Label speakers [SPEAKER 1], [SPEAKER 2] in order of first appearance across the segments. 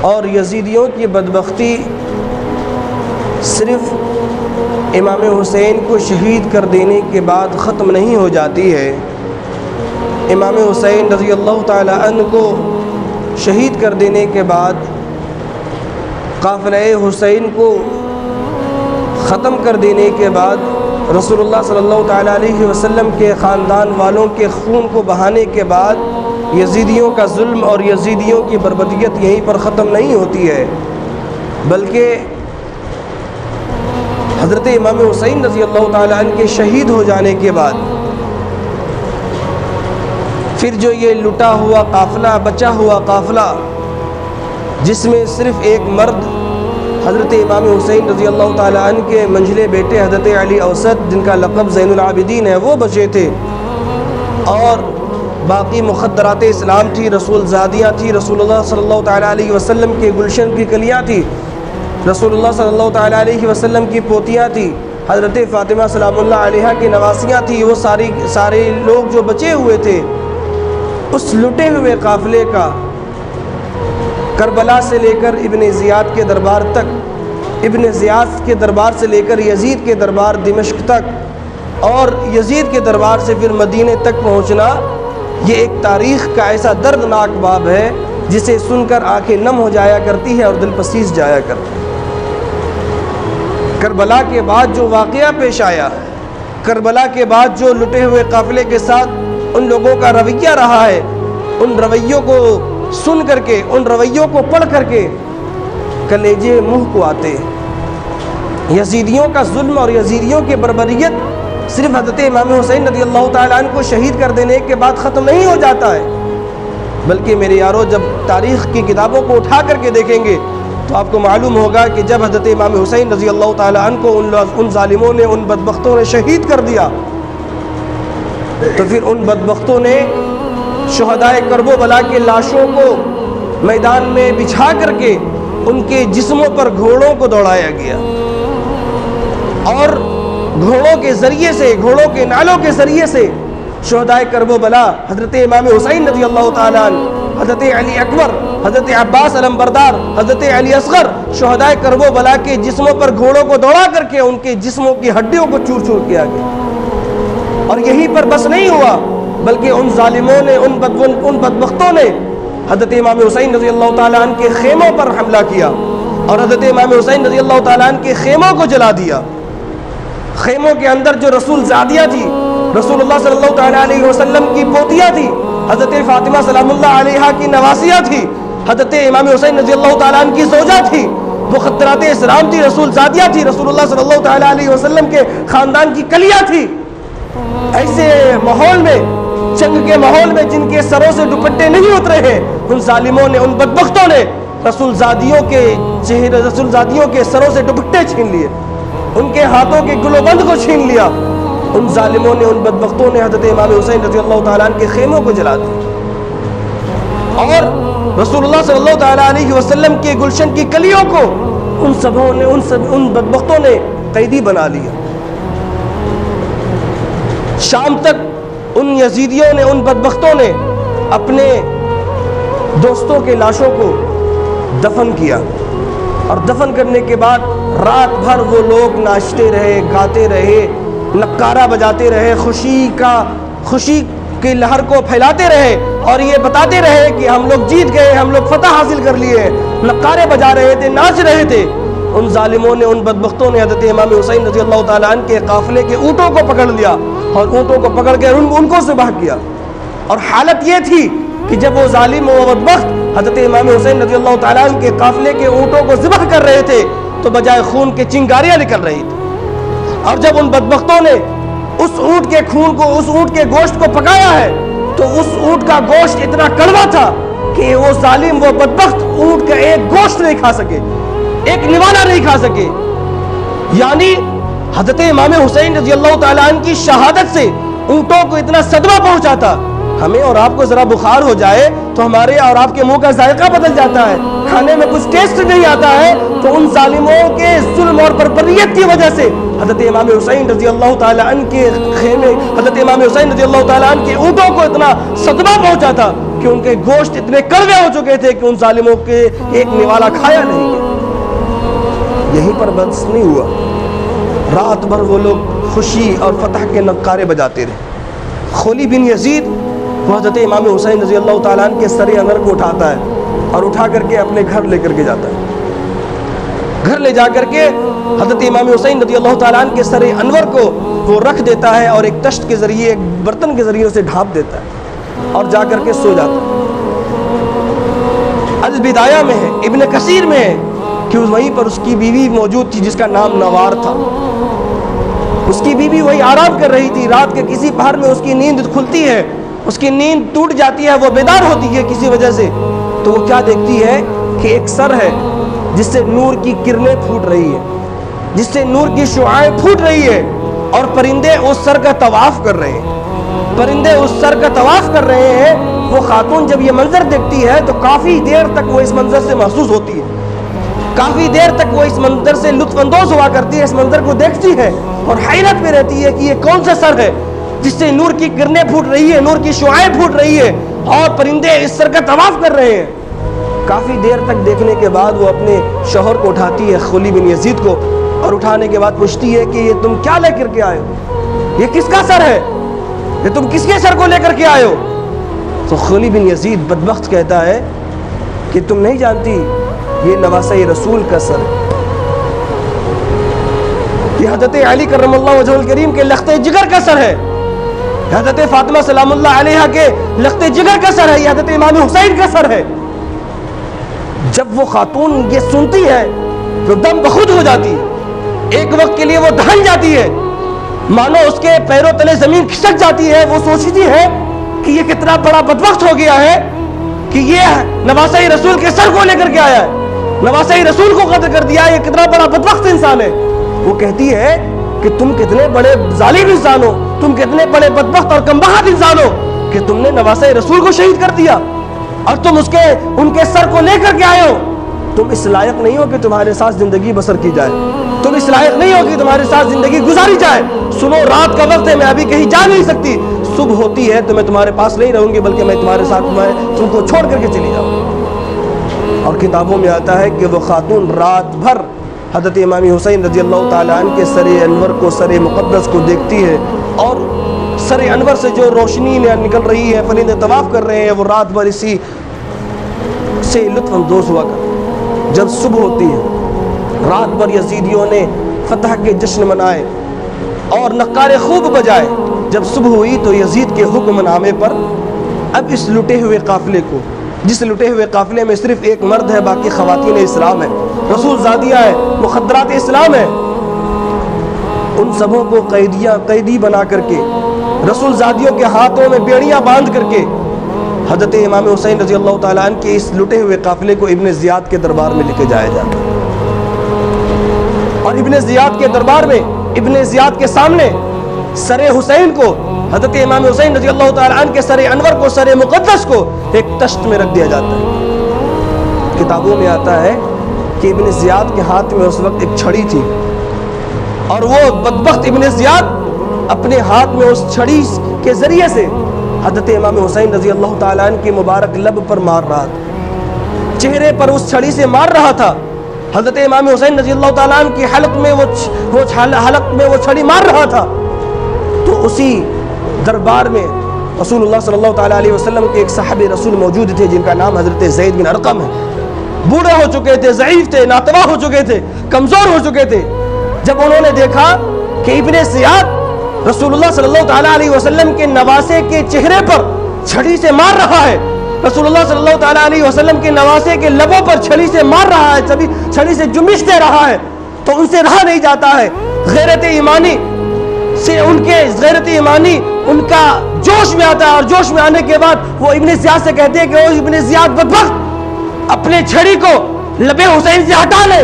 [SPEAKER 1] اور یزیدیوں کی بدبختی صرف امام حسین کو شہید کر دینے کے بعد ختم نہیں ہو جاتی ہے۔ امام حسین رضی اللہ تعالی عنہ کو شہید کر دینے کے بعد قافلہ حسین کو ختم کر دینے کے بعد رسول اللہ صلی اللہ تعالی علیہ وسلم کے خاندان والوں کے خون کو بہانے کے بعد یزیدیوں کا ظلم اور یزیدیوں کی بربریت یہیں پر ختم نہیں ہوتی ہے، بلکہ حضرت امام حسین رضی اللہ تعالی عنہ کے شہید ہو جانے کے بعد پھر جو یہ لٹا ہوا قافلہ، بچا ہوا قافلہ، جس میں صرف ایک مرد حضرت امام حسین رضی اللہ تعالی عنہ کے منجھلے بیٹے حضرت علی اوسط، جن کا لقب زین العابدین ہے، وہ بچے تھے، اور باقی مخدرات اسلام تھی، رسول زادیاں تھی، رسول اللہ صلی اللہ تعالی علیہ وسلم کے گلشن کی کلیاں تھی، رسول اللہ صلی اللہ تعالی علیہ وسلم کی پوتیاں تھی، حضرت فاطمہ سلام اللہ علیہا کی نواسیاں تھی۔ وہ سارے لوگ جو بچے ہوئے تھے اس لٹے ہوئے قافلے کا کربلا سے لے کر ابن زیاد کے دربار تک، ابن زیاد کے دربار سے لے کر یزید کے دربار دمشق تک، اور یزید کے دربار سے پھر مدینے تک پہنچنا، یہ ایک تاریخ کا ایسا دردناک باب ہے جسے سن کر آنکھیں نم ہو جایا کرتی ہے اور دل پسیج جایا کرتا ہے۔ کربلا کے بعد جو واقعہ پیش آیا، کربلا کے بعد جو لٹے ہوئے قافلے کے ساتھ ان لوگوں کا رویہ رہا ہے، ان رویوں کو سن کر کے، ان رویوں کو پڑھ کر کے کلیجے منہ کو آتے۔ یزیدیوں کا ظلم اور یزیدیوں کی بربریت صرف حضرت امام حسین رضی اللہ تعالیٰ عنہ کو شہید کر دینے کے بعد ختم نہیں ہو جاتا ہے، بلکہ میرے یارو جب تاریخ کی کتابوں کو اٹھا کر کے دیکھیں گے تو آپ کو معلوم ہوگا کہ جب حضرت امام حسین رضی اللہ تعالیٰ عنہ کو ان ظالموں نے، ان بدبختوں نے شہید کر دیا، تو پھر ان بدبختوں نے شہدائے کرب و بلا کے لاشوں کو میدان میں بچھا کر کے ان کے جسموں پر گھوڑوں کو دوڑایا گیا، اور گھوڑوں کے ذریعے سے، گھوڑوں کے نالوں کے ذریعے سے شہدائے کرب و بلا حضرت امام حسین رضی اللہ تعالیٰ عنہ، حضرت علی اکبر، حضرت عباس علمبردار، حضرت علی اصغر، شہدائے کرب و بلا کے جسموں پر گھوڑوں کو دوڑا کر کے ان کے جسموں کی ہڈیوں کو چور چور کیا گیا۔ اور یہیں پر بس نہیں ہوا، بلکہ ان ظالموں نے، ان بدبختوں نے حضرت امام حسین رضی اللہ تعالیٰ عنہ کے خیموں پر حملہ کیا اور حضرت امام حسین رضی اللہ تعالیٰ عنہ کے خیموں کو جلا دیا۔ خیموں کے اندر جو رسول زادیہ تھی، رسول اللہ صلی اللہ تعالیٰ علیہ وسلم کی پوتیاں تھی، حضرت فاطمہ سلام اللہ علیہا کی نواسیاں تھی، حضرت امام حسین رضی اللہ تعالیٰ عنہ کی زوجہ تھی، مخدرات اسلام تھی، رسول زادیہ تھی، رسول اللہ صلی اللہ تعالیٰ علیہ وسلم کے خاندان کی کلیاں تھی۔ ایسے ماحول میں، جنگ کے ماحول میں، جن کے سروں سے دوپٹے نہیں اترے ہیں، ان ظالموں نے، ان بدبختوں نے رسول زادیوں کے چہرے، رسول زادیوں کے سروں سے دوپٹے چھین لیے، ان کے ہاتھوں کے گلو بند کو چھین لیا۔ ان ظالموں نے، ان بدبختوں نے حضرت امام حسین رضی اللہ تعالیٰ عنہ کے خیموں کو جلا دیا، اور رسول اللہ صلی اللہ تعالیٰ علیہ وسلم کے گلشن کی کلیوں کو ان بدبختوں نے قیدی بنا لیا۔ شام تک ان یزیدیوں نے، ان بدبختوں نے اپنے دوستوں کے لاشوں کو دفن کیا، اور دفن کرنے کے بعد رات بھر وہ لوگ ناچتے رہے، گاتے رہے، نکارہ بجاتے رہے، خوشی کی لہر کو پھیلاتے رہے، اور یہ بتاتے رہے کہ ہم لوگ جیت گئے، ہم لوگ فتح حاصل کر لیے، نکارے بجا رہے تھے، ناچ رہے تھے۔ ان ظالموں نے، ان بدبختوں نے حضرت امام حسین رضی اللہ تعالیٰ عنہ کے قافلے کے اونٹوں کو پکڑ لیا، اور اونٹوں کو پکڑ کے ان کو ذبح کیا۔ اور حالت یہ تھی کہ جب وہ ظالم و بدبخت حضرت امام حسین رضی اللہ تعالیٰ عنہ کے قافلے کے اونٹوں کو ذبح کر رہے تھے تو بجائے خون کے چنگاریاں نکل رہی تھی، اور جب ان بدبختوں نے اس اونٹ کے خون کو، اس اونٹ کے گوشت کو پکایا ہے تو اس اونٹ کا گوشت اتنا کڑوا تھا کہ وہ ظالم، وہ بدبخت اونٹ کا ایک گوشت نہیں کھا سکے، ایک نوالا نہیں کھا سکے۔ یعنی حضرت امام حسین رضی اللہ تعالیٰ عنہ کی شہادت سے اونٹوں کو اتنا صدمہ پہنچا تھا۔ ہمیں اور آپ کو ذرا بخار ہو جائے تو ہمارے اور آپ کے منہ کا ذائقہ بدل جاتا ہے، کھانے میں کچھ ٹیسٹ نہیں آتا ہے، تو ان ظالموں کے ظلم اور بربریت کی وجہ سے حضرت امام حسین رضی اللہ تعالیٰ عنہ کے خیمے، حضرت امام حسین رضی اللہ تعالیٰ عنہ کے اونٹوں کو اتنا صدمہ پہنچا تھا کہ ان کے گوشت اتنے کڑوے ہو چکے تھے کہ ان ظالموں کے ایک نوالا کھایا نہیں گیا۔ یہیں پر بس نہیں ہوا، رات بھر وہ لوگ خوشی اور فتح کے نغارے بجاتے رہے۔ خولی بن یزید وہ حضرت امام حسین رضی اللہ تعالیٰ عنہ کے سر انور کو اٹھاتا ہے اور اٹھا کر کے اپنے گھر لے کر کے جاتا ہے۔ گھر لے جا کر کے حضرت امام حسین رضی اللہ تعالیٰ عنہ کے سر انور کو وہ رکھ دیتا ہے اور ایک تشت کے ذریعے، ایک برتن کے ذریعے اسے ڈھانپ دیتا ہے اور جا کر کے سو جاتا ہے۔ البدایہ میں ہے، ابن کثیر میں ہے کہ وہیں پر اس کی بیوی موجود تھی جس کا نام نوار تھا۔ اس کی بیوی وہی آرام کر رہی تھی، رات کے کسی پہر میں اس کی نیند کھلتی ہے، اس کی نیند ٹوٹ جاتی ہے، وہ بیدار ہوتی ہے کسی وجہ سے، تو وہ کیا دیکھتی ہے کہ ایک سر ہے جس سے نور کی کرنیں پھوٹ رہی ہے، جس سے نور کی شعاعیں پھوٹ رہی ہے، اور پرندے اس سر کا طواف کر رہے ہیں، پرندے اس سر کا طواف کر رہے ہیں۔ وہ خاتون جب یہ منظر دیکھتی ہے تو کافی دیر تک وہ اس منظر سے محسوس ہوتی ہے، کافی دیر تک وہ اس منظر سے لطف اندوز ہوا کرتی ہے، اس منظر کو دیکھتی ہے اور حیرت میں رہتی ہے کہ یہ کون سا سر ہے جس سے نور کی کرنیں پھوٹ رہی ہے، نور کی شعاعیں پھوٹ رہی ہے اور پرندے اس سر کا طواف کر رہے ہیں۔ کافی دیر تک دیکھنے کے بعد وہ اپنے شوہر کو اٹھاتی ہے، خولی بن یزید کو، اور اٹھانے کے بعد پوچھتی ہے کہ یہ تم کیا لے کر کے آئے ہو؟ یہ کس کا سر ہے؟ یہ تم کس کے سر کو لے کر کے آئے ہو؟ تو خولی بن یزید بدبخت کہتا ہے کہ تم نہیں جانتی یہ نواسہ رسول کا سر ہے، یہ حضرت علی کرم اللہ وجہہ الکریم کے لخت جگر کا سر ہے، حضرت فاطمہ سلام اللہ علیہا کے لخت جگر کا سر ہے، یہ حضرت امام حسین کا سر ہے۔ جب وہ خاتون یہ سنتی ہے تو دم بخود ہو جاتی ہے، ایک وقت کے لیے وہ دہن جاتی ہے، مانو اس کے پیروں تلے زمین کھسک جاتی ہے۔ وہ سوچتی ہے کہ یہ کتنا بڑا بدبخت ہو گیا ہے کہ یہ نواسہ رسول کے سر کو لے کر کے آیا ہے، نواسہ رسول کو قتل کر دیا، یہ کتنا بڑا بدبخت انسان ہے۔ وہ کہتی ہے کہ تم کتنے بڑے ظالم انسان ہو، تم کتنے بڑے بدبخت اور کمبخت انسان ہو کہ تم نے نواسہ رسول کو شہید کر دیا اور تم ان کے سر کو لے کر کے آئے ہو۔ تم اس لائق نہیں ہو کہ تمہارے ساتھ زندگی بسر کی جائے، تم اس لائق نہیں ہو کہ تمہارے ساتھ زندگی گزاری جائے۔ سنو، رات کا وقت ہے، میں ابھی کہیں جا نہیں سکتی، صبح ہوتی ہے تو میں تمہارے پاس نہیں رہوں گی بلکہ میں تمہارے ساتھ تم کو چھوڑ کر کے چلی جاؤں۔ اور کتابوں میں آتا ہے کہ وہ خاتون رات بھر حضرت امام حسین رضی اللہ تعالیٰ عنہ کے سر انور کو، سر مقدس کو دیکھتی ہے، اور سر انور سے جو روشنی نکل رہی ہے، فرندے طواف کر رہے ہیں، وہ رات بھر اسی سے لطف اندوز ہوا کر۔ جب صبح ہوتی ہے، رات بھر یزیدیوں نے فتح کے جشن منائے اور نقارے خوب بجائے۔ جب صبح ہوئی تو یزید کے حکم نامے پر اب اس لٹے ہوئے قافلے کو، جس لٹے ہوئے قافلے میں صرف ایک مرد ہے، باقی خواتین اسلام ہے، رسول زادیہ ہے، مخدرات اسلام ہے، ان سبوں کو قیدی بنا کر کے، رسول زادیوں کے ہاتھوں میں بیڑیاں باندھ کر کے حضرت امام حسین رضی اللہ تعالیٰ عنہ کے اس لٹے ہوئے قافلے کو ابن زیاد کے دربار میں لے کے جایا جاتا ہے۔ اور ابن زیاد کے دربار میں، ابن زیاد کے سامنے سر حسین کو، حضرت امام حسین رضی اللہ تعالیٰ عنہ کے سر انور کو، سر مقدس کو ایک تشت میں رکھ دیا جاتا ہے۔ کتابوں میں آتا ہے کہ ابن زیاد کے ہاتھ میں اس وقت ایک چھڑی تھی، اور وہ بدبخت ابن زیاد اپنے ہاتھ میں اس چھڑی کے ذریعے سے حضرت امام حسین رضی اللہ تعالیٰ عنہ کے مبارک لب پر مار رہا تھا، چہرے پر اس چھڑی سے مار رہا تھا۔ حضرت امام حسین رضی اللہ تعالیٰ عنہ کی حلق میں وہ چھڑی مار رہا تھا۔ تو اسی دربار میں رسول اللہ صلی اللہ تعالیٰ علیہ وسلم کے ایک صحابی رسول موجود تھے جن کا نام حضرت زید بن ارقم ہے۔ بوڑھے ہو چکے تھے، ضعیف تھے، ناتواں ہو چکے تھے، کمزور ہو چکے تھے۔ جب انہوں نے دیکھا کہ ابن زیاد رسول اللہ صلی اللہ تعالیٰ علیہ وسلم کے نواسے کے چہرے پر چھڑی سے مار رہا ہے، رسول اللہ صلی اللہ تعالیٰ علیہ وسلم کے نواسے کے لبوں پر چھڑی سے مار رہا ہے، چھڑی سے جنبش دے رہا ہے، تو ان سے رہا نہیں جاتا ہے۔ غیرت ایمانی سے غیرت ایمانی ان کا جوش میں آتا ہے، اور جوش میں آنے کے بعد وہ ابن زیاد سے کہتے ہیں کہ او ابن زیاد بدبخت، اپنے چھڑی کو لب حسین سے ہٹا لے،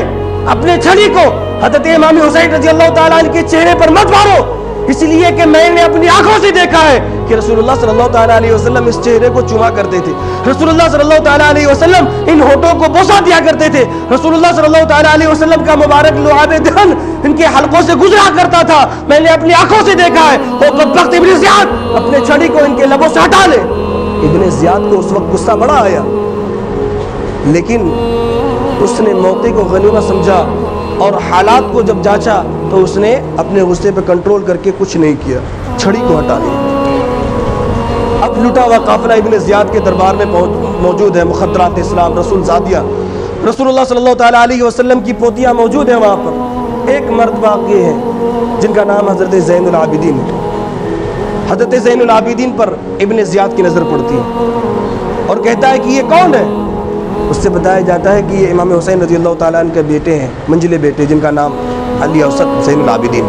[SPEAKER 1] اپنے چھڑی کو حضرت امام حسین رضی اللہ تعالیٰ عنہ کے چہرے پر مت مارو، اس لیے کہ میں نے اپنی آنکھوں سے دیکھا ہے کہ رسول اللہ صلی اللہ تعالیٰ علیہ وسلم اس چہرے کو چوما کرتے تھے، رسول اللہ صلی اللہ تعالیٰ علیہ وسلم ان ہونٹوں کو بوسہ دیا کرتے تھے، رسول اللہ صلی اللہ تعالیٰ علیہ وسلم کا مبارک لعاب دہن ان کے حلقوں سے گزرا کرتا تھا، میں نے اپنی آنکھوں سے دیکھا ہے۔ وہ بدبخت ابن زیاد اپنے چھڑی کو ان کے لبوں سے ہٹا لے۔ ابن زیاد کو اس وقت غصہ بڑا آیا، لیکن اس نے موقع کو غنیمت سمجھا اور حالات کو جب جانچا تو اس نے اپنے غصے پہ کنٹرول کر کے کچھ نہیں کیا، چھڑی کو ہٹا دیا۔ اب لٹا ہوا قافلہ ابن زیاد کے دربار میں موجود ہے، مخدرات اسلام، رسول زادیہ، رسول اللہ صلی اللہ تعالیٰ علیہ وسلم کی پوتیاں موجود ہیں وہاں پر۔ ایک مرد باقی ہے جن کا نام حضرت زین العابدین ہے۔ حضرت زین العابدین پر ابن زیاد کی نظر پڑتی ہے اور کہتا ہے کہ یہ کون ہے؟ اس سے بتایا جاتا ہے کہ یہ امام حسین رضی اللہ تعالیٰ عنہ کے بیٹے ہیں، منجلے بیٹے، جن کا نام علی اوسط زین العابدین۔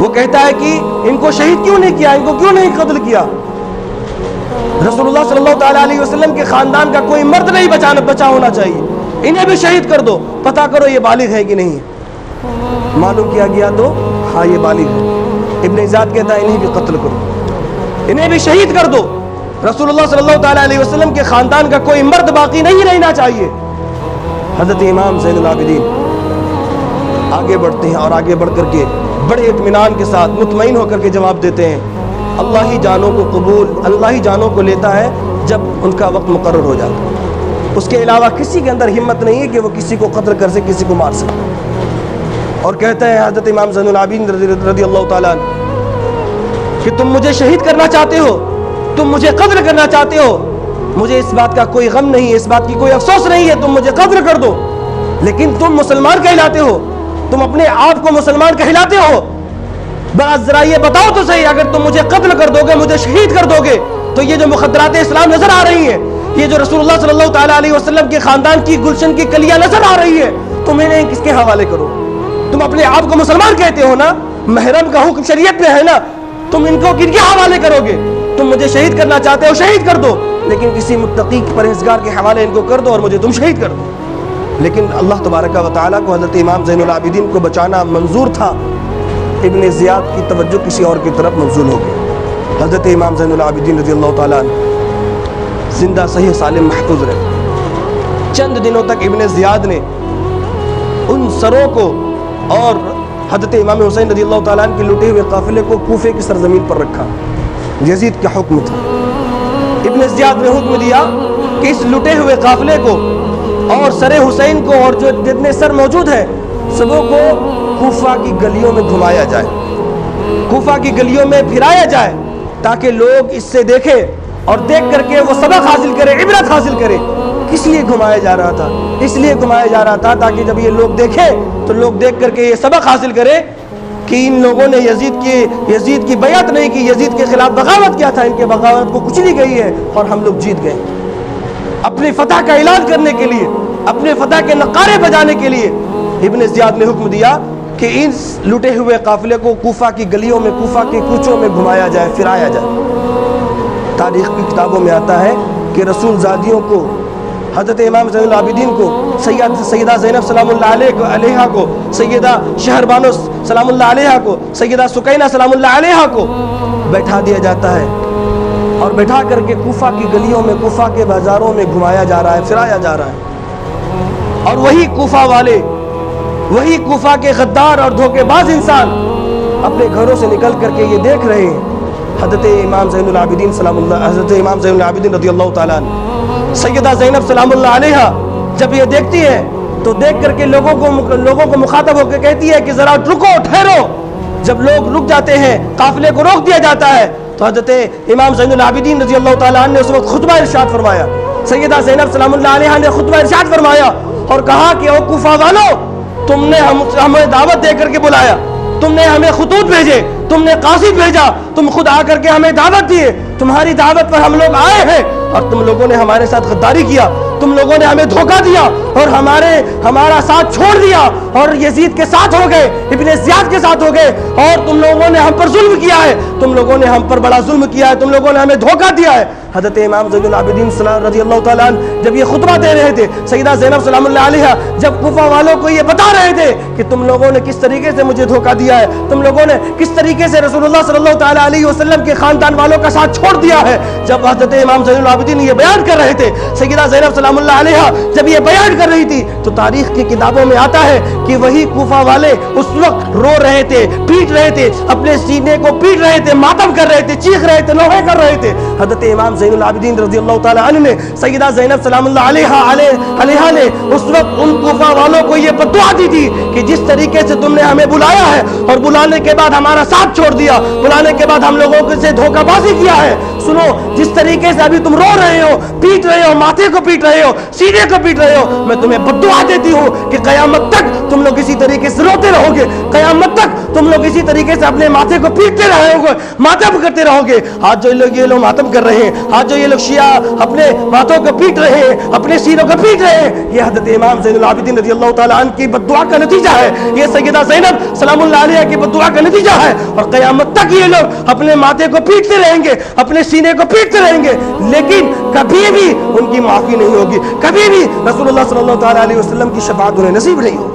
[SPEAKER 1] وہ کہتا ہے کہ ان کو شہید کیوں نہیں کیا، ان کو کیوں نہیں قتل کیا؟ رسول اللہ صلی اللہ تعالیٰ علیہ وسلم کے خاندان کا کوئی مرد نہیں بچا ہونا چاہیے، انہیں بھی شہید کر دو، پتہ کرو یہ بالغ ہے کہ نہیں۔ معلوم کیا گیا تو ہاں یہ بالغ ہے۔ ابن زیاد کہتا ہے انہیں بھی قتل کرو، انہیں بھی شہید کر دو، رسول اللہ صلی اللہ تعالیٰ علیہ وسلم کے خاندان کا کوئی مرد باقی نہیں رہنا چاہیے۔ حضرت امام زین العابدین آگے بڑھتے ہیں اور آگے بڑھ کر کے بڑے اطمینان کے ساتھ مطمئن ہو کر کے جواب دیتے ہیں، اللہ ہی جانوں کو قبول، اللہ ہی جانوں کو لیتا ہے جب ان کا وقت مقرر ہو جاتا ہے۔ اس کے علاوہ کسی کے اندر ہمت نہیں ہے کہ وہ کسی کو قتل کر سکے، کسی کو مار سکے۔ اور کہتا ہے حضرت امام زین العابدین رضی اللہ تعالیٰ عنہ کہ تم مجھے شہید کرنا چاہتے ہو، تم مجھے قتل کرنا چاہتے ہو، مجھے اس بات کا کوئی غم نہیں ہے، اس بات کی کوئی افسوس نہیں ہے، تم مجھے قتل کر دو، لیکن تم مسلمان کہلاتے ہو، تم اپنے آپ کو مسلمان کہلاتے ہو، بس ذرا یہ بتاؤ تو صحیح، اگر تم مجھے قتل کر دو گے، مجھے شہید کر دو گے، تو یہ جو مخدرات اسلام نظر آ رہی ہیں، یہ جو رسول اللہ صلی اللہ تعالیٰ علیہ وسلم کے خاندان کی گلشن کی کلیاں نظر آ رہی ہے، تم انہیں کس کے حوالے کرو؟ تم اپنے آپ کو مسلمان کہتے ہو نا، محرم کا حکم شریعت میں ہے نا، تم ان کو کن کے حوالے کرو گے؟ تم مجھے شہید کرنا چاہتے ہو، شہید کر دو، لیکن کسی متقی پرہیزگار کے حوالے ان کو کر دو اور مجھے تم شہید کر دو۔ لیکن اللہ تبارک و تعالیٰ کو حضرت امام زین العابدین کو بچانا منظور تھا، ابن زیاد کی توجہ کسی اور کی طرف مبذول ہو گئی۔ حضرت امام زین العابدین رضی اللہ تعالیٰ عنہ زندہ صحیح سالم محفوظ رہے۔ چند دنوں تک ابن زیاد نے ان سروں کو اور حضرت امام حسین رضی اللہ تعالیٰ عنہ کے لوٹے ہوئے قافلے کو کوفے کی سرزمین پر رکھا۔ یزید کا حکم تھا، ابن زیاد نے حکم دیا کہ اس لٹے ہوئے قافلے کو اور سر حسین کو اور جو جتنے سر موجود ہیں سبوں کو کوفہ کی گلیوں میں گھمایا جائے، کوفہ کی گلیوں میں پھرایا جائے، تاکہ لوگ اس سے دیکھیں اور دیکھ کر کے وہ سبق حاصل کرے، عبرت حاصل کرے۔ کس لیے گھمایا جا رہا تھا؟ اس لیے گھمایا جا رہا تھا تاکہ جب یہ لوگ دیکھیں تو لوگ دیکھ کر کے یہ سبق حاصل کرے کہ ان لوگوں نے یزید کی بیعت نہیں کی، یزید کے خلاف بغاوت کیا تھا، ان کے بغاوت کو کچلی گئی ہے اور ہم لوگ جیت گئے۔ اپنی فتح کا اعلان کرنے کے لیے، اپنے فتح کے نقارے بجانے کے لیے ابن زیاد نے حکم دیا کہ اس لٹے ہوئے قافلے کو کوفہ کی گلیوں میں، کوفہ کے کوچوں میں گھمایا جائے، پھرایا جائے۔ تاریخ کی کتابوں میں آتا ہے کہ رسول زادیوں کو، حضرت امام زین العابدین کو، سیدہ زینب سلام اللہ علیہا کو، سیدہ شہربانو سلام اللہ علیہا کو، سیدہ سکینہ سلام اللہ علیہا کو بیٹھا دیا جاتا ہے اور بیٹھا کر کے کوفہ کی گلیوں میں، کوفہ کے بازاروں میں گھمایا جا رہا ہے، پھرایا جا رہا ہے۔ اور وہی کوفہ والے، وہی کوفہ کے غدار اور دھوکے باز انسان اپنے گھروں سے نکل کر کے یہ دیکھ رہے ہیں حضرت امام زین العابدین حضرت امام زین العابدین رضی اللہ تعالیٰ عنہ، سیدہ زینب سلام اللہ علیہا جب یہ دیکھتی ہے تو دیکھ کر کے لوگوں کو مخاطب ہو کے کہتی ہے کہ ذرا رکو، ٹھہرو۔ جب لوگ رک جاتے ہیں، قافلے کو روک دیا جاتا ہے، تو حضرت امام زین العابدین رضی اللہ تعالیٰ عنہ نے اس وقت خطبہ ارشاد فرمایا۔ سیدہ زینب سلام اللہ علیہا نے خطبہ ارشاد فرمایا اور کہا کہ او کوفہ والو، تم نے ہمیں دعوت دے کر کے بلایا، تم نے ہمیں خطوط بھیجے، تم نے قاصد بھیجا، تم خود آ کر کے ہمیں دعوت دیے، تمہاری دعوت پر ہم لوگ آئے ہیں اور تم لوگوں نے ہمارے ساتھ غداری کیا، تم لوگوں نے ہمیں دھوکہ دیا اور ہمارا ساتھ چھوڑ دیا اور یزید کے ساتھ ہو گئے، ابن زیاد کے ساتھ ہو گئے، اور تم لوگوں نے ہم پر ظلم کیا ہے، تم لوگوں نے ہم پر بڑا ظلم کیا ہے، تم لوگوں نے ہمیں دھوکہ دیا ہے۔ حضرت امام زین العابدین رضی اللہ تعالیٰ عنہ جب یہ خطبہ دے رہے تھے، سیدہ زینب سلام اللہ علیہا جب کوفہ والوں کو یہ بتا رہے تھے کہ تم لوگوں نے کس طریقے سے مجھے دھوکہ دیا ہے، تم لوگوں نے کس طریقے سے رسول اللہ صلی اللہ تعالیٰ علیہ وسلم کے خاندان والوں کا ساتھ چھوڑ دیا ہے، جب حضرت امام زین العابدین یہ بیان کر رہے تھے، سیدہ زینب سلام اللہ علیہا جب یہ بیان کر رہی تھی تو تاریخ کی کتابوں میں آتا ہے کہ وہی کوفہ والے اس وقت رو رہے تھے، پیٹ رہے تھے، اپنے سینے کو پیٹ رہے تھے، ماتم کر رہے تھے، چیخ رہے تھے، نوحے کر رہے تھے۔ حضرت امام زین العابدین رضی اللہ تعالی عنہ نے، سیدہ زینب سلام اللہ علیہا نے اس وقت ان کوفہ والوں کو یہ بددعا دی تھی کہ جس طریقے سے تم نے ہمیں بلایا ہے اور بلانے کے بعد ہمارا ساتھ چھوڑ دیا، بلانے کے بعد ہم لوگوں سے دھوکہ بازی کیا ہے، سنو جس طریقے سے ابھی تم رو رہے ہو، پیٹ رہے ہو، ماتھے کو پیٹ رہے ہو، سینے کو پیٹ رہے ہو، میں تمہیں بددعا دیتی ہوں کہ قیامت تک تم لوگ اسی طریقے سے روتے رہو گے، قیامت تک تم لوگ اسی طریقے سے اپنے ماتھے کو پیٹتے رہے ہو گے، ماتم کرتے رہو گے۔ آج جو یہ لوگ ماتم کر رہے ہیں، آج جو یہ لوگ شیعہ اپنے ماتھوں کو پیٹ رہے ہیں، اپنے سینوں کو پیٹ رہے ہیں، یہ حضرت امام زین العابدین رضی اللہ تعالی عنہ کی بددعا کا نتیجہ ہے، یہ سیدہ زینب سلام اللہ علیہا کی بددعا کا نتیجہ ہے، اور قیامت تک یہ لوگ اپنے ماتھے کو پیٹتے رہیں گے، اپنے سینے کو پیٹتے رہیں گے، لیکن کبھی بھی ان کی معافی نہیں ہوگی، کبھی بھی رسول اللہ صلی اللہ تعالی علیہ وسلم کی شفاعت انہیں نصیب نہیں ہوگی۔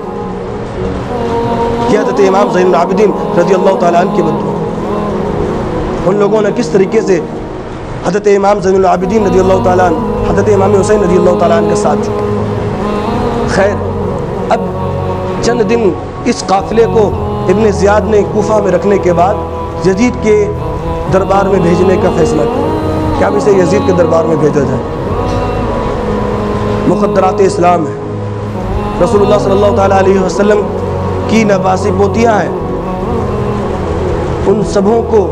[SPEAKER 1] یہ حضرت امام زین العابدین رضی اللہ تعالی عنہ کی بددعا، ان لوگوں نے کس طریقے سے حضرت امام زین العابدین رضی اللہ تعالیٰ عنہ، حضرت امام حسین رضی اللہ تعالیٰ عنہ کے ساتھ چھوڑا۔ خیر، اب چند دن اس قافلے کو ابن زیاد نے کوفہ میں رکھنے کے بعد یزید کے دربار میں بھیجنے کا فیصلہ کیا کہ اب اسے یزید کے دربار میں بھیجا جائے۔ مقدرات اسلام ہے، رسول اللہ صلی اللہ تعالیٰ علیہ وسلم کی نواسی پوتیاں ہیں، ان سبوں کو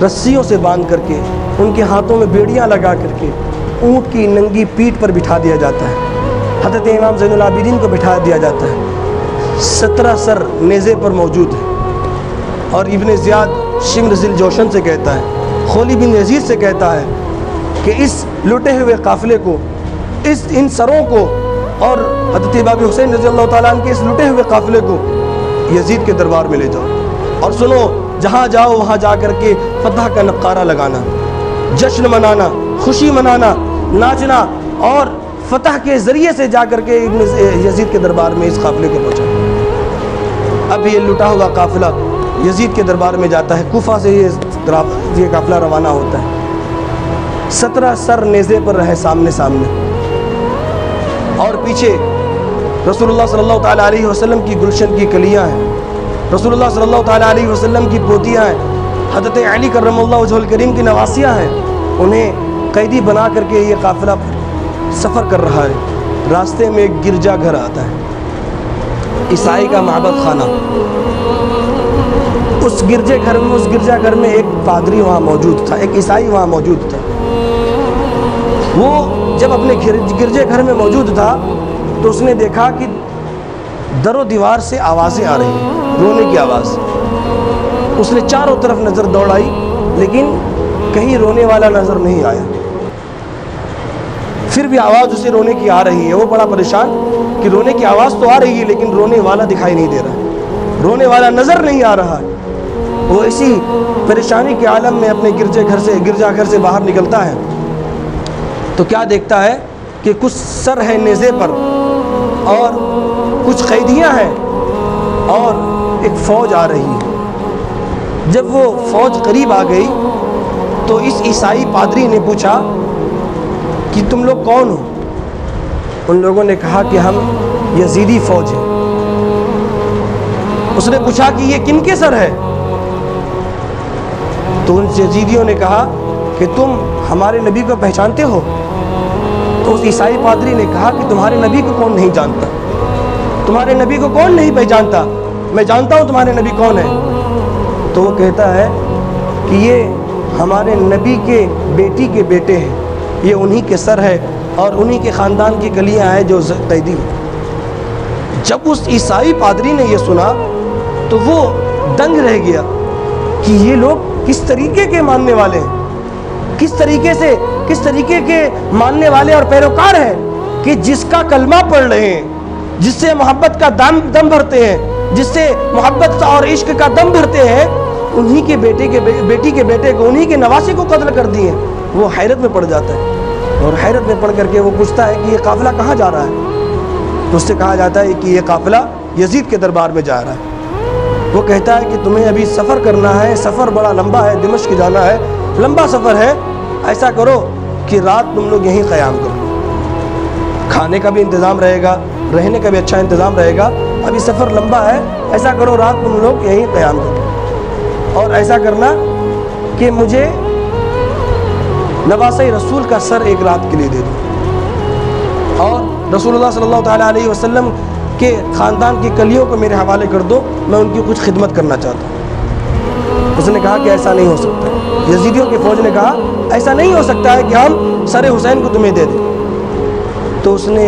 [SPEAKER 1] رسیوں سے باندھ کر کے، ان کے ہاتھوں میں بیڑیاں لگا کر کے اونٹ کی ننگی پیٹھ پر بٹھا دیا جاتا ہے، حضرت امام زین العابدین کو بٹھا دیا جاتا ہے، 17 سر نیزے پر موجود ہے، اور ابن زیاد شمر ذی الجوشن سے کہتا ہے، خولی بن یزید سے کہتا ہے کہ اس لٹے ہوئے قافلے کو، ان سروں کو، اور حضرت امام حسین رضی اللہ تعالیٰ عنہ کے اس لٹے ہوئے قافلے کو یزید کے دربار میں لے جاؤ، اور سنو جہاں جاؤ وہاں جا کر کے فتح کا نقارہ لگانا، جشن منانا، خوشی منانا، ناچنا، اور فتح کے ذریعے سے جا کر کے یزید کے دربار میں اس قافلے کو پہنچا۔ اب یہ لٹا ہوا قافلہ یزید کے دربار میں جاتا ہے، کوفہ سے یہ قافلہ روانہ ہوتا ہے، 17 سر نیزے پر رہے سامنے سامنے، اور پیچھے رسول اللہ صلی اللہ تعالیٰ علیہ وسلم کی گلشن کی کلیاں ہیں، رسول اللہ صلی اللہ تعالیٰ علیہ وسلم کی پوتیاں ہیں، حضرت علی کرم اللہ وجہ الکریم کی نواسیاں ہیں، انہیں قیدی بنا کر کے یہ قافلہ سفر کر رہا ہے۔ راستے میں ایک گرجا گھر آتا ہے، عیسائی کا معبد خانہ، اس گرجا گھر میں ایک پادری وہاں موجود تھا، ایک عیسائی وہاں موجود تھا۔ وہ جب اپنے گرجے گھر میں موجود تھا تو اس نے دیکھا کہ در و دیوار سے آوازیں آ رہی ہیں، رونے کی آواز۔ اس نے چاروں طرف نظر دوڑائی لیکن کہیں رونے والا نظر نہیں آیا، پھر بھی آواز اسے رونے کی آ رہی ہے۔ وہ بڑا پریشان کہ رونے کی آواز تو آ رہی ہے لیکن رونے والا دکھائی نہیں دے رہا، رونے والا نظر نہیں آ رہا۔ وہ اسی پریشانی کے عالم میں اپنے گرجا گھر سے باہر نکلتا ہے تو کیا دیکھتا ہے کہ کچھ سر ہے نیزے پر، اور کچھ قیدیاں ہیں، اور ایک فوج آ رہی ہے۔ جب وہ فوج قریب آ گئی تو اس عیسائی پادری نے پوچھا کہ تم لوگ کون ہو؟ ان لوگوں نے کہا کہ ہم یزیدی فوج ہیں۔ اس نے پوچھا کہ یہ کن کے سر ہے؟ تو ان یزیدیوں نے کہا کہ تم ہمارے نبی کو پہچانتے ہو؟ تو اس عیسائی پادری نے کہا کہ تمہارے نبی کو کون نہیں جانتا، تمہارے نبی کو کون نہیں پہچانتا، میں جانتا ہوں تمہارے نبی کون ہے۔ تو وہ کہتا ہے کہ یہ ہمارے نبی کے بیٹی کے بیٹے ہیں، یہ انہی کے سر ہے اور انہی کے خاندان کی کلیاں ہیں جو قیدی ہیں۔ جب اس عیسائی پادری نے یہ سنا تو وہ دنگ رہ گیا کہ یہ لوگ کس طریقے کے ماننے والے ہیں، کس طریقے کے ماننے والے اور پیروکار ہیں کہ جس کا کلمہ پڑھ رہے ہیں، جس سے محبت کا دم بھرتے ہیں، جس سے محبت اور عشق کا دم بھرتے ہیں، انہی کے بیٹی کے بیٹے کو، انہی کے نواسی کو قتل کر دیے۔ وہ حیرت میں پڑ جاتا ہے، اور حیرت میں پڑ کر کے وہ پوچھتا ہے کہ یہ قافلہ کہاں جا رہا ہے؟ تو اس سے کہا جاتا ہے کہ یہ قافلہ یزید کے دربار میں جا رہا ہے۔ وہ کہتا ہے کہ تمہیں ابھی سفر کرنا ہے، سفر بڑا لمبا ہے، دمشق جانا ہے، لمبا سفر ہے، ایسا کرو کہ رات تم لوگ یہیں قیام کرو، کھانے کا بھی انتظام رہے گا، رہنے کا بھی اچھا انتظام رہے گا. ابھی سفر لمبا ہے, ایسا کرو رات تم لوگ یہیں قیام کرو, اور ایسا کرنا کہ مجھے نواسہ رسول کا سر ایک رات کے لیے دے دو, اور رسول اللہ صلی اللہ تعالیٰ علیہ وسلم کے خاندان کی کلیوں کو میرے حوالے کر دو, میں ان کی کچھ خدمت کرنا چاہتا ہوں. اس نے کہا کہ ایسا نہیں ہو سکتا. یزیدیوں کی فوج نے کہا ایسا نہیں ہو سکتا ہے کہ ہم سر حسین کو تمہیں دے دیں. تو اس نے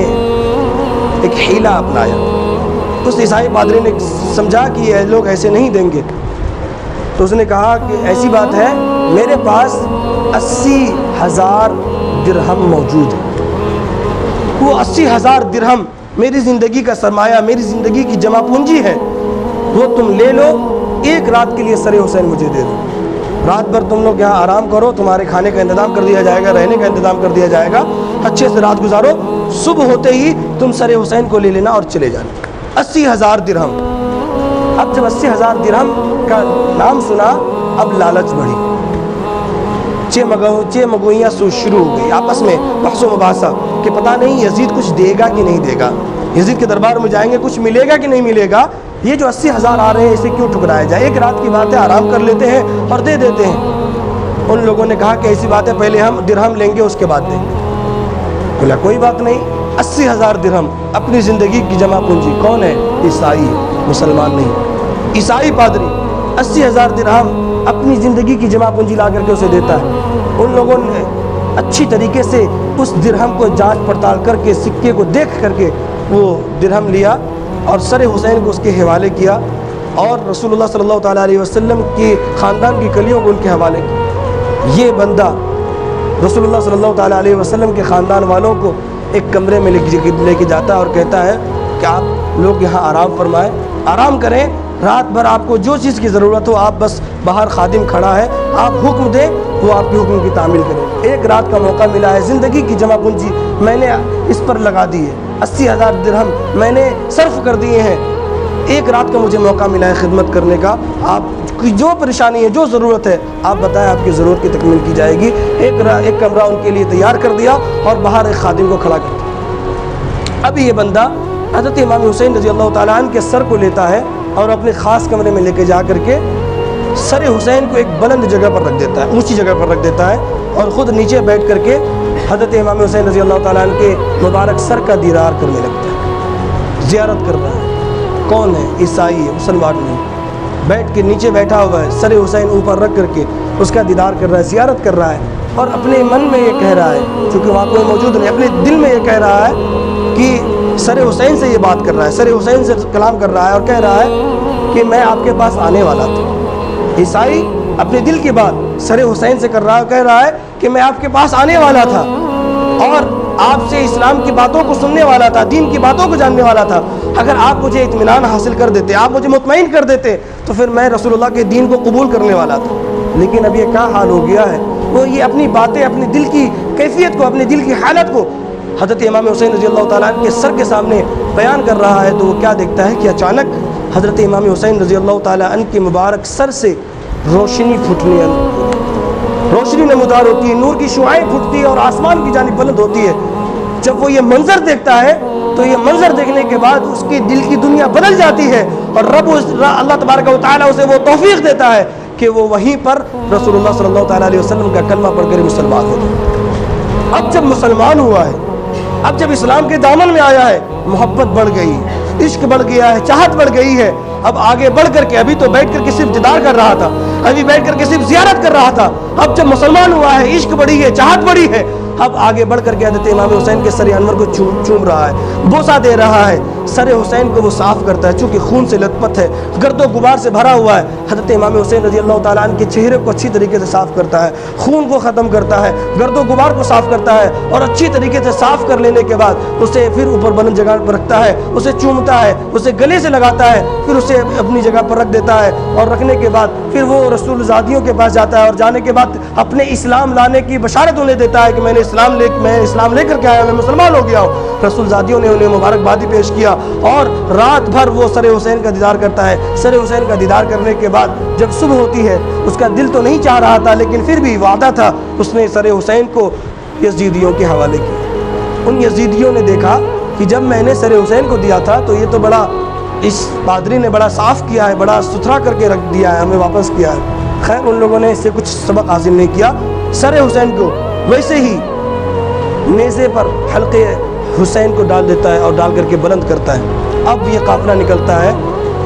[SPEAKER 1] ایک حیلہ اپنایا. اس عیسائی پادری نے سمجھا کہ یہ لوگ ایسے نہیں دیں گے, تو اس نے کہا کہ ایسی بات ہے, میرے پاس 80,000 درہم موجود ہے. وہ 80,000 درہم میری زندگی کا سرمایہ, میری زندگی کی جمع پونجی ہے, وہ تم لے لو, ایک رات کے لیے سر حسین مجھے دے دو. رات بھر تم لوگ یہاں آرام کرو, تمہارے کھانے کا انتظام کر دیا جائے گا, رہنے کا انتظام کر دیا جائے گا, اچھے سے رات گزارو, صبح ہوتے ہی تم سر حسین کو لے لینا اور چلے جانا. 80,000 درہم. اب جب 80,000 درہم کا نام سنا, اب لالچ بڑھی, چے مگوئیاں شروع ہو گئی, آپس میں بحث و مباحثہ کہ پتہ نہیں یزید کچھ دے گا کہ نہیں دے گا, یزید کے دربار میں جائیں گے کچھ ملے گا کہ نہیں ملے گا, یہ جو 80,000 آ رہے ہیں اسے کیوں ٹھکرایا جائے, ایک رات کی بات ہے, آرام کر لیتے ہیں اور دے دیتے ہیں. ان لوگوں نے کہا کہ ایسی بات ہے, پہلے ہم درہم لیں گے اس کے بعد دیں گے. بولا کوئی بات نہیں, 80,000 درہم اپنی زندگی کی جمع پونجی. کون ہے؟ عیسائی, مسلمان نہیں. عیسائی پادری 80,000 درہم اپنی زندگی کی جمع پونجی لا کر کے اسے دیتا ہے. ان لوگوں نے اچھی طریقے سے اس درہم کو جانچ پڑتال کر کے, سکے کو دیکھ کر کے وہ درہم لیا اور سر حسین کو اس کے حوالے کیا, اور رسول اللہ صلی اللہ تعالیٰ علیہ وسلم کی خاندان کی کلیوں کو ان کے حوالے کیا. یہ بندہ رسول اللہ صلی اللہ تعالیٰ علیہ وسلم کے خاندان والوں کو ایک کمرے میں لے کے جاتا ہے اور کہتا ہے کہ آپ لوگ یہاں آرام فرمائیں, آرام کریں, رات بھر آپ کو جو چیز کی ضرورت ہو آپ بس باہر خادم کھڑا ہے, آپ حکم دیں وہ آپ کے حکم کی تعمیل کریں. ایک رات کا موقع ملا ہے, زندگی کی جمع پونجی میں نے اس پر لگا دی ہے, 80,000 درہم میں نے صرف کر دیے ہیں, ایک رات کا مجھے موقع ملا ہے خدمت کرنے کا, آپ کی جو پریشانی ہے جو ضرورت ہے آپ بتائیں, آپ کی ضرورت کی تکمیل کی جائے گی. ایک کمرہ ان کے لیے تیار کر دیا اور باہر ایک خادم کو کھڑا کر دیا. ابھی یہ بندہ حضرت امام حسین رضی اللہ تعالیٰ عنہ کے سر کو لیتا ہے اور اپنے خاص کمرے میں لے کے جا کر کے سر حسین کو ایک بلند جگہ پر رکھ دیتا ہے, اونچی جگہ پر رکھ دیتا ہے, اور خود نیچے بیٹھ کر کے حضرت امام حسین رضی اللہ تعالیٰ عنہ کے مبارک سر کا دیدار کرنے لگتا ہے, زیارت کر رہا ہے. کون ہے؟ عیسائی ہے, مسلمان نہیں. بیٹھ کے نیچے بیٹھا ہوا ہے, سر حسین اوپر رکھ کر کے اس کا دیدار کر رہا ہے, زیارت کر رہا ہے, اور اپنے من میں یہ کہہ رہا ہے, چونکہ وہاں کوئی موجود نہیں, اپنے دل میں یہ کہہ رہا ہے کہ سر حسین سے یہ بات کر رہا ہے, سر حسین سے کلام کر رہا ہے اور کہہ رہا ہے کہ میں آپ کے پاس آنے والا تھا. عیسائی اپنے دل کی بات سر حسین سے کر رہا ہے, کہہ رہا ہے کہ میں آپ کے پاس آنے والا تھا اور آپ سے اسلام کی باتوں کو سننے والا تھا, دین کی باتوں کو جاننے والا تھا. اگر آپ مجھے اطمینان حاصل کر دیتے, آپ مجھے مطمئن کر دیتے, تو پھر میں رسول اللہ کے دین کو قبول کرنے والا تھا. لیکن اب یہ کیا حال ہو گیا ہے, وہ یہ اپنی باتیں, اپنے دل کی کیفیت کو, اپنے دل کی حالت کو حضرت امام حسین رضی اللہ تعالیٰ عنہ کے سر کے سامنے بیان کر رہا ہے. تو وہ کیا دیکھتا ہے کہ اچانک حضرت امام حسین رضی اللہ تعالیٰ عنہ کے مبارک سر سے روشنی پھوٹنے, روشنی نمودار ہوتی ہے, نور کی شعاعیں پھوٹتی ہے اور آسمان کی جانب بلند ہوتی ہے. جب وہ یہ منظر دیکھتا ہے تو یہ منظر دیکھنے کے بعد اس کی دل کی دنیا بدل جاتی ہے, اور اللہ تبارک و تعالیٰ اسے وہ توفیق دیتا ہے کہ وہ وہیں پر رسول اللہ صلی اللہ تعالیٰ علیہ وسلم کا کلمہ پڑھ کر مسلمان ہوتا ہے. اب جب مسلمان ہوا ہے, اب جب اسلام کے دامن میں آیا ہے, محبت بڑھ گئی, عشق بڑھ گیا ہے, چاہت بڑھ گئی ہے. اب آگے بڑھ کر کے, ابھی تو بیٹھ کر کے صرف دیدار کر رہا تھا, ابھی بیٹھ کر کے صرف زیارت کر رہا تھا, اب جب مسلمان ہوا ہے, عشق بڑھی ہے, چاہت بڑھی ہے, اب آگے بڑھ کر کے حضرت امام حسین کے سر انور کو چوم رہا ہے, بوسہ دے رہا ہے. سر حسین کو وہ صاف کرتا ہے, چونکہ خون سے لت پت ہے, گرد و غبار سے بھرا ہوا ہے. حضرت امام حسین رضی اللہ تعالیٰ عنہ کے چہرے کو اچھی طریقے سے صاف کرتا ہے, خون کو ختم کرتا ہے, گرد و غبار کو صاف کرتا ہے, اور اچھی طریقے سے صاف کر لینے کے بعد اسے پھر اوپر بلند جگہ پر رکھتا ہے, اسے چومتا ہے, اسے گلے سے لگاتا ہے, پھر اسے اپنی جگہ پر رکھ دیتا ہے, اور رکھنے کے بعد پھر وہ رسول زادیوں کے پاس جاتا ہے, اور جانے کے بعد اپنے اسلام لانے کی بشارت انہیں دیتا ہے کہ میں اسلام لے کر کے آیا, میں مسلمان ہو گیا ہوں. رسول زادیوں نے انہیں مبارکبادی پیش کیا, اور رات بھر وہ سر حسین کا دیدار کرتا ہے. سر حسین کا دیدار کرنے کے بعد جب صبح ہوتی ہے, اس کا دل تو نہیں چاہ رہا تھا, لیکن پھر بھی وعدہ تھا, اس نے سر حسین کو یزیدیوں کے حوالے کیا. ان یزیدیوں نے دیکھا کہ جب میں نے سر حسین کو دیا تھا تو یہ تو بڑا اس پادری نے بڑا صاف کیا ہے, بڑا ستھرا کر کے رکھ دیا ہے, ہمیں واپس کیا ہے. خیر ان لوگوں نے اس سے کچھ سبق حاصل نہیں کیا. سر حسین کو ویسے ہی نیزے پر حلقے حسین کو ڈال دیتا ہے اور ڈال کر کے بلند کرتا ہے. اب یہ قافلہ نکلتا ہے.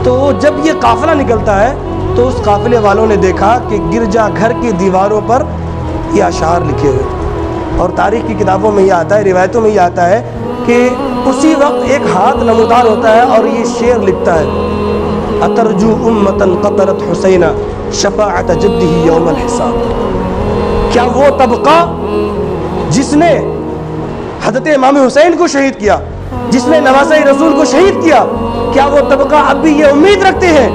[SPEAKER 1] تو جب یہ قافلہ نکلتا ہے تو اس قافلے والوں نے دیکھا کہ گرجا گھر کی دیواروں پر یہ اشعار لکھے ہوئے. اور تاریخ کی کتابوں میں یہ آتا ہے, روایتوں میں یہ آتا ہے کہ اسی وقت ایک ہاتھ نمودار ہوتا ہے اور یہ شعر لکھتا ہے, اترجو امتن قتلت حسینہ شفاعت جدہ یوم الحساب. کیا وہ طبقہ جس نے حضرت امام حسین کو شہید کیا, جس نے نواسہ رسول کو شہید کیا, کیا وہ طبقہ اب بھی یہ امید رکھتے ہیں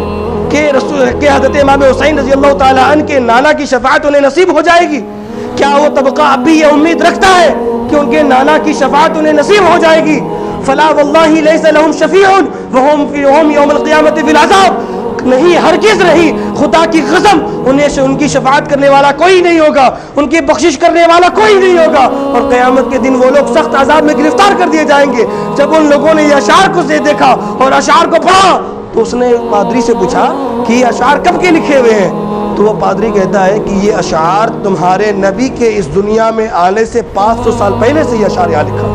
[SPEAKER 1] کہ حضرت امام حسین رضی اللہ تعالی عنہ کے نانا کی شفاعت انہیں نصیب ہو جائے گی؟ کیا وہ طبقہ اب بھی یہ امید رکھتا ہے کہ ان کے نانا کی شفاعت انہیں نصیب ہو جائے گی؟ فلا واللہ لیس لہم شفیع وہم یوم القیامت فی العذاب. نہیں, ہرگز نہیں, خدا کی قسم انہیں ان کی شفاعت کرنے والا کوئی نہیں ہوگا, ان کی بخشش کرنے والا کوئی نہیں ہوگا, اور قیامت کے دن وہ لوگ سخت عذاب میں گرفتار کر دیے جائیں گے. جب ان لوگوں نے یہ اشعار کو سے دیکھا اور اشعار کو پڑھا تو اس نے پادری سے پوچھا کہ یہ اشعار کب کے لکھے ہوئے ہیں؟ تو وہ پادری کہتا ہے کہ یہ اشعار تمہارے نبی کے اس دنیا میں آنے سے 500 سال پہلے سے یہ اشعار یہاں لکھا.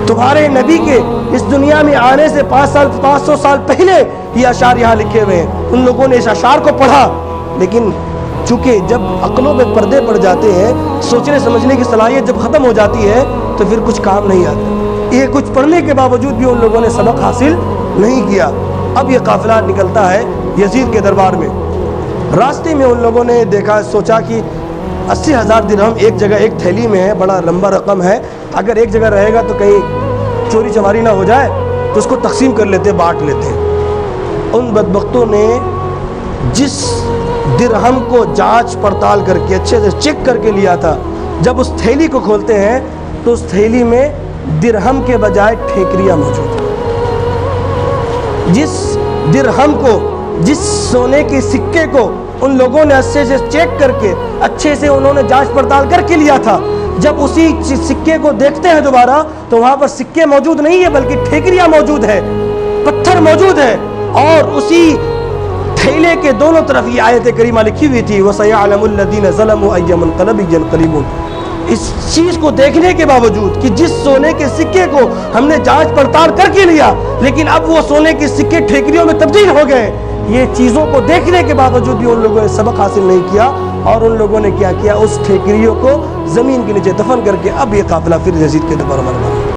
[SPEAKER 1] تمہارے نبی کے اس دنیا میں آنے سے 500 سال پہلے یہ اشعار یہاں لکھے ہوئے ہیں. ان لوگوں نے اس اشعار کو پڑھا, لیکن چونکہ جب عقلوں پہ پردے پڑ جاتے ہیں, سوچنے سمجھنے کی صلاحیت جب ختم ہو جاتی ہے تو پھر کچھ کام نہیں آتا. یہ کچھ پڑھنے کے باوجود بھی ان لوگوں نے سبق حاصل نہیں کیا. اب یہ قافلہ نکلتا ہے یزید کے دربار میں. راستے میں ان لوگوں نے دیکھا, سوچا کہ 80,000 درہم ایک جگہ ایک تھیلی میں ہے, بڑا لمبا رقم ہے, اگر ایک جگہ رہے گا تو کہیں چوری چماری نہ ہو جائے تو اس کو تقسیم کر لیتے, بانٹ لیتے. ان بدبختوں نے جس درہم کو جانچ پڑتال کر کے اچھے سے چیک کر کے لیا تھا, جب اس تھیلی کو کھولتے ہیں تو اس تھیلی میں درہم کے بجائے ٹھیکریاں موجود ہیں. جس درہم کو, جس سونے کے سکے کو ان لوگوں نے اچھے سے چیک کر کے اچھے سے انہوں نے جانچ پڑتال کر کے لیا تھا, جب اسی سکے کو دیکھتے ہیں دوبارہ تو وہاں پر سکے موجود نہیں ہے بلکہ ٹھیکریاں موجود ہے, پتھر موجود ہے. اور اسی تھیلے کے دونوں طرف یہ آیت کریمہ لکھی ہوئی تھی, وَسَيَعْلَمُ الَّذِينَ ظَلَمُوا أَيَّ مُنْقَلَبٍ يَنْقَلِبُونَ. اس چیز کو دیکھنے کے باوجود کہ جس سونے کے سکے کو ہم نے جانچ پڑتال کر کے لیا لیکن اب وہ سونے کے سکے ٹھیکریوں میں تبدیل ہو گئے, یہ چیزوں کو دیکھنے کے باوجود بھی ان لوگوں نے سبق حاصل نہیں کیا, اور ان لوگوں نے کیا کیا, اس ٹھیکریوں کو زمین کے نیچے دفن کر کے اب یہ قافلہ پھر یزید کے دربار میں